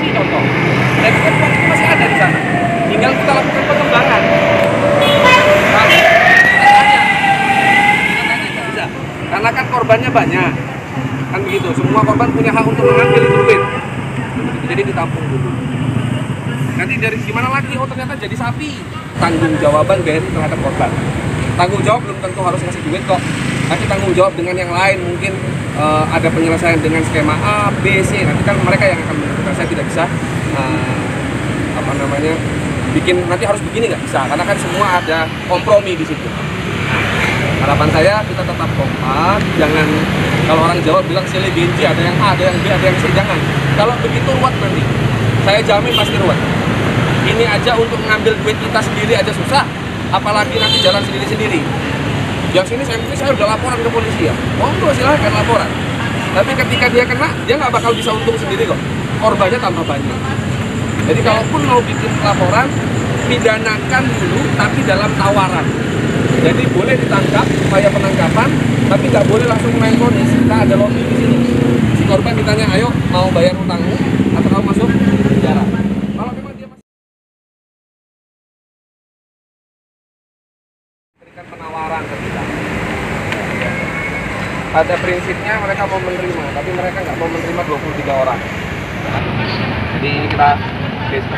polisi contoh. Berarti kan uang itu masih ada di sana. Tinggal kita lakukan pengembangan. Bisa. Karena kan korbannya banyak. Kan begitu. Semua korban punya hak untuk mengambil itu duit. Jadi ditampung dulu. Nanti dari gimana lagi? Oh ternyata jadi sapi. Tanggung jawaban BRI terhadap korban. Tanggung jawab belum tentu harus ngasih duit kok. Nanti tanggung jawab dengan yang lain, mungkin ada penyelesaian dengan skema A, B, C. Nanti kan mereka yang akan menentukan. Saya tidak bisa bikin nanti harus begini, nggak bisa. Karena kan semua ada kompromi di situ. Harapan saya kita tetap kompak. Jangan kalau orang Jawa bilang silih genji, ada yang A, ada yang B, ada yang C. Jangan. Kalau begitu ruwet nanti. Saya jamin pasti ruwet. Ini aja untuk mengambil duit kita sendiri aja susah, apalagi nanti jalan sendiri-sendiri. Yang sini saya udah laporan ke polisi ya. Monggo silahkan laporan. Tapi ketika dia kena, dia nggak bakal bisa untung sendiri kok. Korbannya tambah banyak. Jadi kalaupun mau bikin laporan, pidanakan dulu tapi dalam tawaran. Jadi boleh ditangkap, upaya penangkapan, tapi nggak boleh langsung main vonis. Kita ada lobby di sini. Si korban ditanya, ayo mau bayar utangmu atau kamu masuk penjara. Kalau memang dia masih berikan penawaran ke kita. Pada prinsipnya mereka mau menerima, tapi mereka nggak mau menerima 23 orang. Jadi kita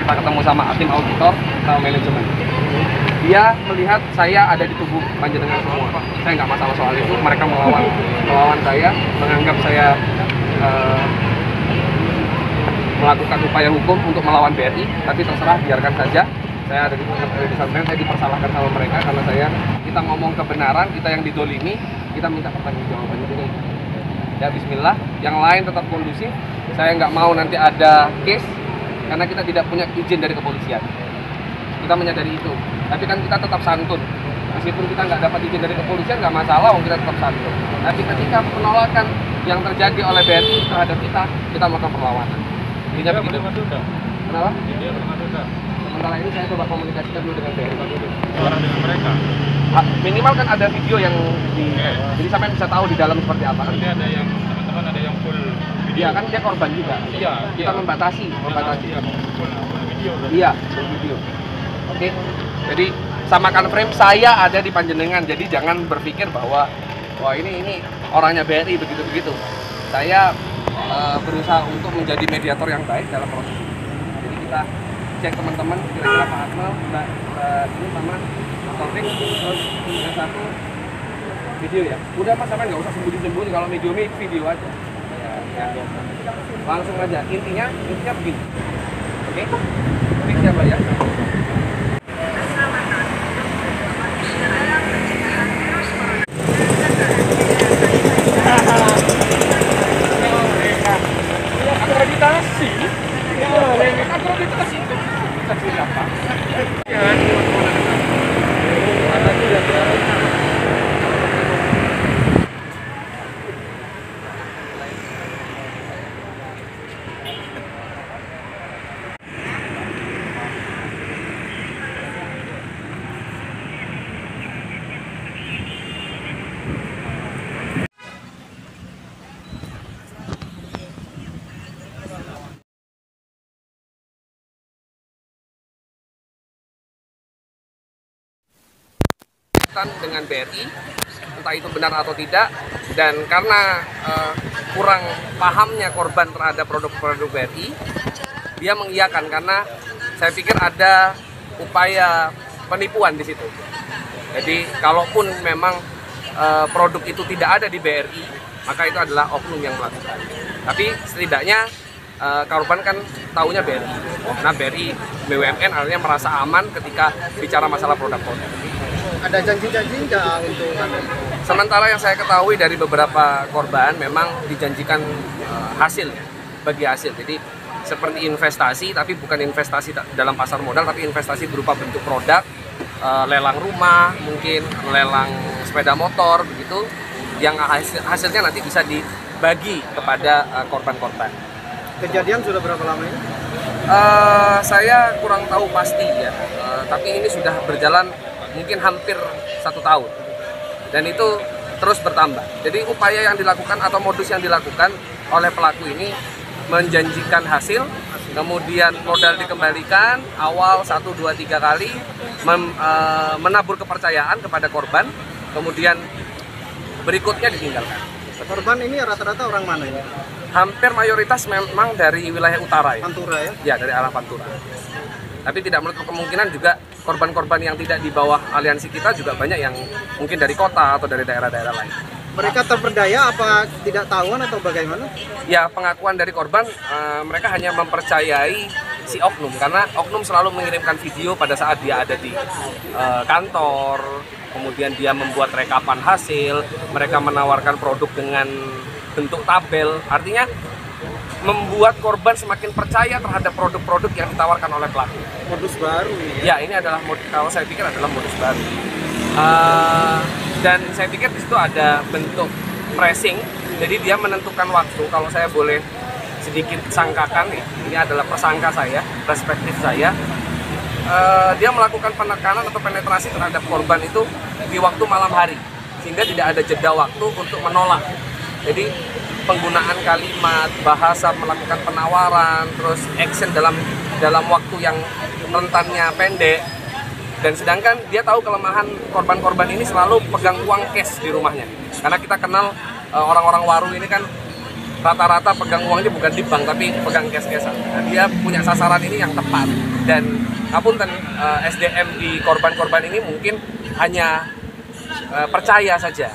ketemu sama tim auditor, sama manajemen. Dia melihat saya ada di tubuh panjenengan semua. Saya nggak masalah soal itu. Mereka melawan saya, menganggap saya melakukan upaya hukum untuk melawan BRI. Tapi terserah, biarkan saja. Saya ada di pesantren, saya dipersalahkan sama mereka karena kita ngomong kebenaran, kita yang didolimi, kita minta pertanggungjawaban itu. Ya Bismillah, yang lain tetap kondusif. Saya nggak mau nanti ada case karena kita tidak punya izin dari kepolisian. Kita menyadari itu, tapi kan kita tetap santun. Meskipun kita nggak dapat izin dari kepolisian, nggak masalah, kita tetap santun. Tapi ketika penolakan yang terjadi oleh BRI terhadap kita melakukan perlawanan. Intinya begitu. Kenapa? Sementara ini saya coba komunikasikan dulu dengan BRI. Suara dengan mereka. Minimal kan ada video yang jadi sampai bisa tahu di dalam seperti apa. Nanti ada yang teman-teman ada yang full video. Iya kan dia korban juga. Iya. Kita membatasi. Iya, full video. Iya, full video. Oke, jadi samakan frame saya ada di panjenengan, jadi jangan berpikir bahwa wah ini orangnya BRI begitu. Saya berusaha untuk menjadi mediator yang baik dalam proses ini. Jadi kita cek teman-teman kira-kira Pak Akmal, Mbak ini sama Mas Taufik, terus yang satu video ya. Udah Mas, sampai nggak usah sembunyi-sembunyi, kalau video aja. Ya. Langsung aja. Intinya begini. Oke? Fix ya Mbak ya. Akreditasi itu apa? Dengan BRI, entah itu benar atau tidak, dan karena kurang pahamnya korban terhadap produk-produk BRI, dia mengiyakan karena saya pikir ada upaya penipuan di situ. Jadi kalaupun memang produk itu tidak ada di BRI, maka itu adalah oknum yang melakukan. Tapi setidaknya korban kan taunya BRI. Nah BRI BUMN artinya merasa aman ketika bicara masalah produk-produk. Ada janji-janji nggak untuk Sementara yang saya ketahui dari beberapa korban memang dijanjikan hasil ya, bagi hasil. Jadi seperti investasi, tapi bukan investasi dalam pasar modal, tapi investasi berupa bentuk produk, lelang rumah, mungkin lelang sepeda motor, begitu, yang hasilnya nanti bisa dibagi kepada korban-korban. Kejadian sudah berapa lama ini? Saya kurang tahu pasti ya, tapi ini sudah berjalan mungkin hampir 1 tahun, dan itu terus bertambah. Jadi upaya yang dilakukan atau modus yang dilakukan oleh pelaku ini menjanjikan hasil, kemudian modal dikembalikan awal 1, 2, 3 kali, menabur kepercayaan kepada korban, kemudian berikutnya ditinggalkan. Korban ini rata-rata orang mana ini? Hampir mayoritas memang dari wilayah utara ya. Pantura ya? Ya, dari arah Pantura. Tapi tidak menutup kemungkinan juga korban-korban yang tidak di bawah aliansi kita juga banyak yang mungkin dari kota atau dari daerah-daerah lain. Mereka terperdaya apa tidak tahuan atau bagaimana? Ya, pengakuan dari korban, mereka hanya mempercayai si oknum karena oknum selalu mengirimkan video pada saat dia ada di kantor, kemudian dia membuat rekapan hasil, mereka menawarkan produk dengan bentuk tabel, artinya membuat korban semakin percaya terhadap produk-produk yang ditawarkan oleh pelaku. Modus baru Ya, ini adalah kalau saya pikir adalah modus baru. Dan saya pikir di situ ada bentuk pressing, jadi dia menentukan waktu. Kalau saya boleh sedikit sangkakan, ini adalah persangka saya, perspektif saya. Dia melakukan penekanan atau penetrasi terhadap korban itu di waktu malam hari, sehingga tidak ada jeda waktu untuk menolak. Jadi penggunaan kalimat, bahasa, melakukan penawaran, terus action dalam waktu yang rentannya pendek. Dan sedangkan dia tahu kelemahan korban-korban ini selalu pegang uang cash di rumahnya. Karena kita kenal orang-orang waru ini kan rata-rata pegang uangnya bukan di bank tapi pegang cash-cashan. Nah, dia punya sasaran ini yang tepat. Dan ngapunten SDM di korban-korban ini mungkin hanya percaya saja.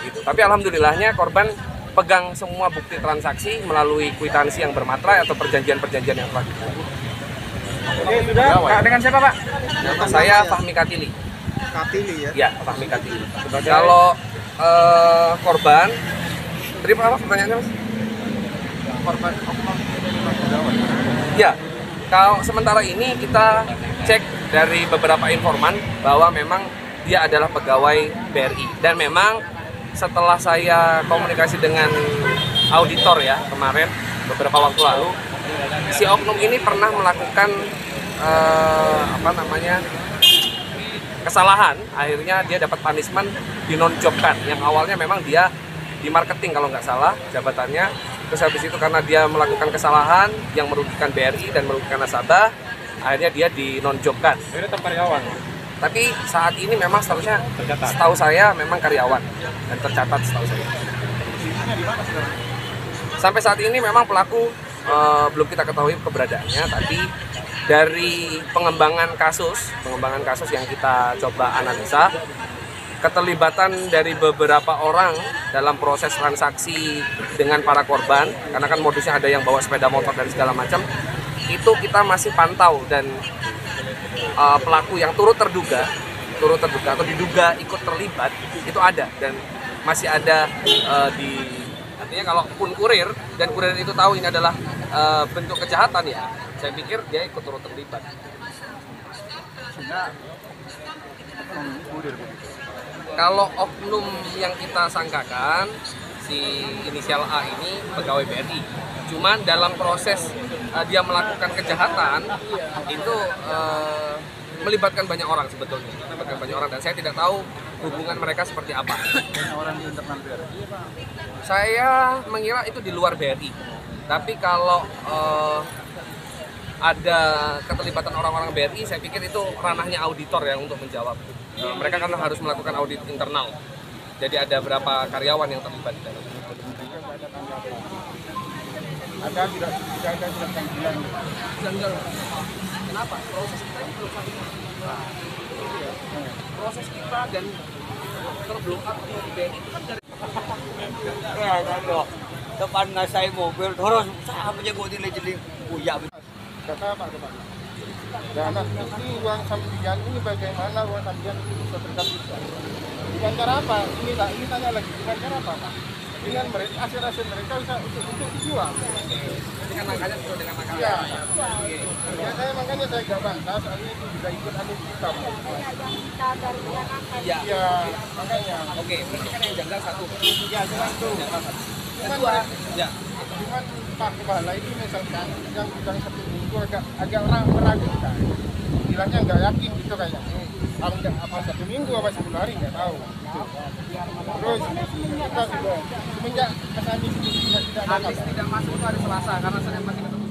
Gitu. Tapi alhamdulillahnya korban pegang semua bukti transaksi melalui kwitansi yang bermaterai atau perjanjian-perjanjian yang telah dibuat. Oke, sudah. Pak, dengan siapa, Pak? Nama saya Fahmi Katili. Katili ya? Ya, Fahmi Katili. Kalau korban, tadi apa pertanyaannya, Mas? Korban Ya, kalau sementara ini kita cek dari beberapa informan bahwa memang dia adalah pegawai BRI. Dan memang setelah saya komunikasi dengan auditor ya kemarin, beberapa waktu lalu, si oknum ini pernah melakukan kesalahan, akhirnya dia dapat punishment, dinonjobkan. Yang awalnya memang dia di marketing kalau nggak salah jabatannya, terus habis itu karena dia melakukan kesalahan yang merugikan BRI dan merugikan nasabah, akhirnya dia dinonjobkan. Ini tetap karyawan. Tapi saat ini memang seharusnya, setahu saya memang karyawan dan tercatat setahu saya. Sampai saat ini memang pelaku belum kita ketahui keberadaannya, tapi dari pengembangan kasus yang kita coba analisa, keterlibatan dari beberapa orang dalam proses transaksi dengan para korban, karena kan modusnya ada yang bawa sepeda motor dan segala macam, itu kita masih pantau dan pelaku yang turut terduga atau diduga ikut terlibat itu ada dan masih ada artinya kalaupun kurir dan kurir itu tahu ini adalah bentuk kejahatan ya, saya pikir dia ikut turut terlibat. Kalau oknum yang kita sangkakan si inisial A ini pegawai BRI, cuman dalam proses dia melakukan kejahatan itu melibatkan banyak orang sebetulnya, dan saya tidak tahu hubungan mereka seperti apa. Saya mengira itu di luar BRI, tapi kalau ada keterlibatan orang-orang BRI, saya pikir itu ranahnya auditor ya untuk menjawab. Mereka kan harus melakukan audit internal, jadi ada berapa karyawan yang terlibat di dalam. Ada tidak ada panggilan. Kenapa? Proses kita ini belum sampai. Proses kita dan terbongkar di BRI itu kan dari depan saya mobil terus saya menyebut ini jadi buya. Kata Pak. Dan ini uang sambian ini bagaimana uang sambian itu bisa tercapai? Dengan cara apa? Ini tanya lagi dengan cara apa, Pak? Dengan mereka hasil mereka bisa untuk dijual. dengan angkanya sesuai dengan angka. Iya. Ya, saya makanya saya nggak bantah soalnya itu bisa ikut anu kita. Iya. Iya, makanya. Oke, berarti kan yang janggal satu. Ya, cuma itu. Janggal satu. Cuman Kedua, ya. Cuman Pak Kepala ini misalkan yang bilang 1 minggu agak meragukan. Bilangnya nggak yakin gitu kayaknya. Apa 1 minggu apa 10 hari nggak tahu. Gitu. Terus kita juga semenjak kesani tidak ada Habis tidak masuk itu hari Selasa karena Senin masih ketemu.